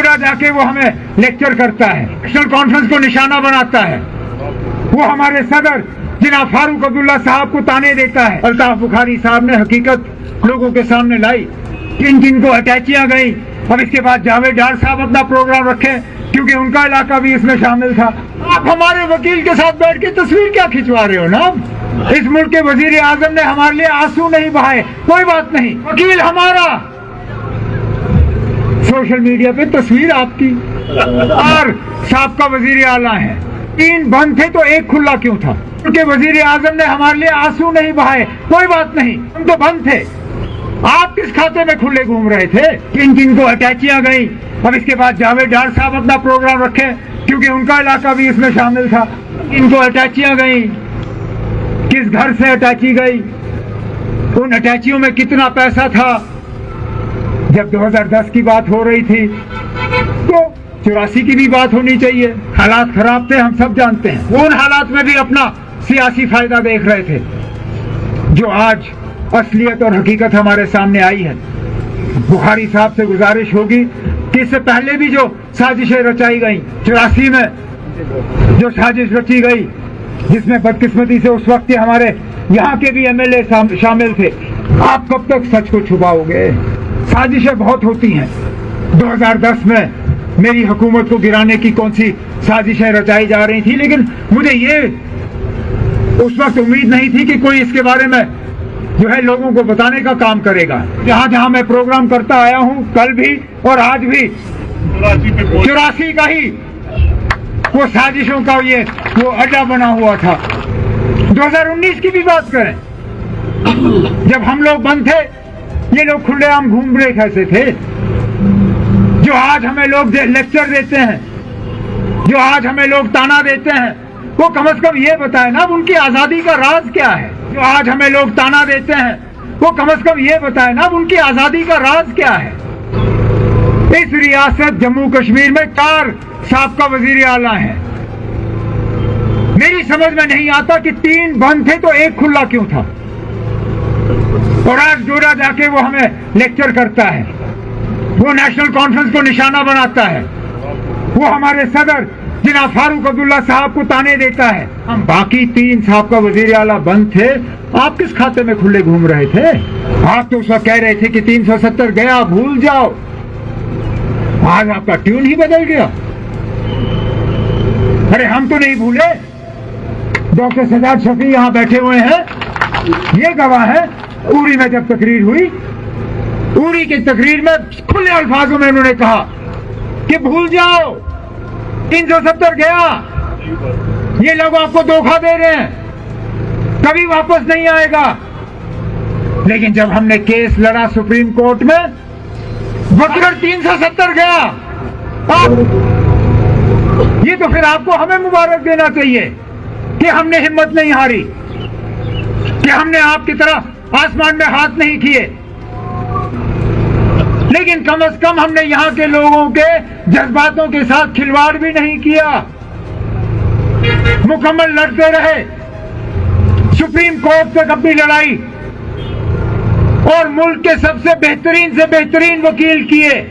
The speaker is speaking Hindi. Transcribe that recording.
जोड़ा जाके वो हमें लेक्चर करता है, नेशनल कॉन्फ्रेंस को निशाना बनाता है। वो हमारे सदर जिनाब फारूक अब्दुल्ला साहब को ताने देता है। अल्ताफ बुखारी साहब ने हकीकत लोगों के सामने लाई, किन किन को अटैचियां गई। अब इसके बाद जावेद डार साहब अपना प्रोग्राम रखे क्योंकि उनका इलाका भी इसमें शामिल था। आप हमारे वकील के साथ बैठ के तस्वीर क्या खिंचवा रहे हो ना? इस मुल्क के वजीर आजम ने हमारे लिए आंसू नहीं बहाए, कोई बात नहीं, वकील हमारा, सोशल मीडिया पे तस्वीर आपकी और साहब वजीर आला है। 3 बंद थे तो 1 खुला क्यों था? उनके वजीर आजम ने हमारे लिए आंसू नहीं बहाए, कोई बात नहीं, हम तो बंद थे। आप किस खाते में खुले घूम रहे थे? किन किन को अटैचियां गई। अब इसके बाद जावेद डार साहब अपना प्रोग्राम रखे क्योंकि उनका इलाका भी इसमें शामिल था। इनको अटैचियां गई, किस घर से अटैची गई, उन अटैचियों में कितना पैसा था। जब 2010 की बात हो रही थी तो 84 की भी बात होनी चाहिए। हालात खराब थे, हम सब जानते हैं। वो उन हालात में भी अपना सियासी फायदा देख रहे थे। जो आज असलियत और हकीकत हमारे सामने आई है, बुखारी साहब से गुजारिश होगी कि इससे पहले भी जो साजिशें रचाई गई, 84 में जो साजिश रची गई जिसमें बदकिस्मती से उस वक्त हमारे यहाँ के भी एमएलए शामिल थे, आप कब तक सच को छुपाओगे? साजिशें बहुत होती हैं। 2010 में मेरी हुकूमत को गिराने की कौन सी साजिशें रचाई जा रही थी, लेकिन मुझे ये उस वक्त उम्मीद नहीं थी कि कोई इसके बारे में जो है लोगों को बताने का काम करेगा। जहां जहां मैं प्रोग्राम करता आया हूं, कल भी और आज भी 84 का ही वो साजिशों का वो अड्डा बना हुआ था। 2019 की भी बात करें, जब हम लोग बंद थे, ये लोग खुलेआम घूम रहे कैसे थे? जो आज हमें लोग लेक्चर देते हैं, जो आज हमें लोग ताना देते हैं, वो कम से कम ये बताए ना उनकी आजादी का राज क्या है। जो आज हमें लोग ताना देते हैं, वो कम से कम ये बताए ना उनकी आजादी का राज क्या है। इस रियासत जम्मू कश्मीर में 4 साबका वजीर आला है। मेरी समझ में नहीं आता कि 3 बंद थे तो 1 खुला क्यों था। और आज जोड़ा जाके वो हमें लेक्चर करता है, वो नेशनल कॉन्फ्रेंस को निशाना बनाता है। वो हमारे सदर जिनाब फारूक अब्दुल्ला साहब को ताने देता है। हम बाकी 3 साबका वजीर आला बंद थे, आप किस खाते में खुले घूम रहे थे? आप तो उस वक्त कह रहे थे कि 370 गया, भूल जाओ। आज आपका ट्यून ही बदल गया। अरे हम तो नहीं भूले, डॉक्टर सजाद शफी यहाँ बैठे हुए हैं, ये गवाह है। उरी में जब तकरीर हुई, उरी की तकरीर में खुले अल्फाजों में उन्होंने कहा कि भूल जाओ, 370 गया, ये लोग आपको धोखा दे रहे हैं, कभी वापस नहीं आएगा। लेकिन जब हमने केस लड़ा सुप्रीम कोर्ट में, वकील 370 गया। ये तो फिर आपको हमें मुबारक देना चाहिए कि हमने हिम्मत नहीं हारी, कि हमने आपकी तरह आसमान में हाथ नहीं किए। लेकिन कम से कम हमने यहाँ के लोगों के जज्बातों के साथ खिलवाड़ भी नहीं किया, मुकम्मल लड़ते रहे, सुप्रीम कोर्ट तक अपनी लड़ाई और मुल्क के सबसे बेहतरीन से बेहतरीन वकील किए।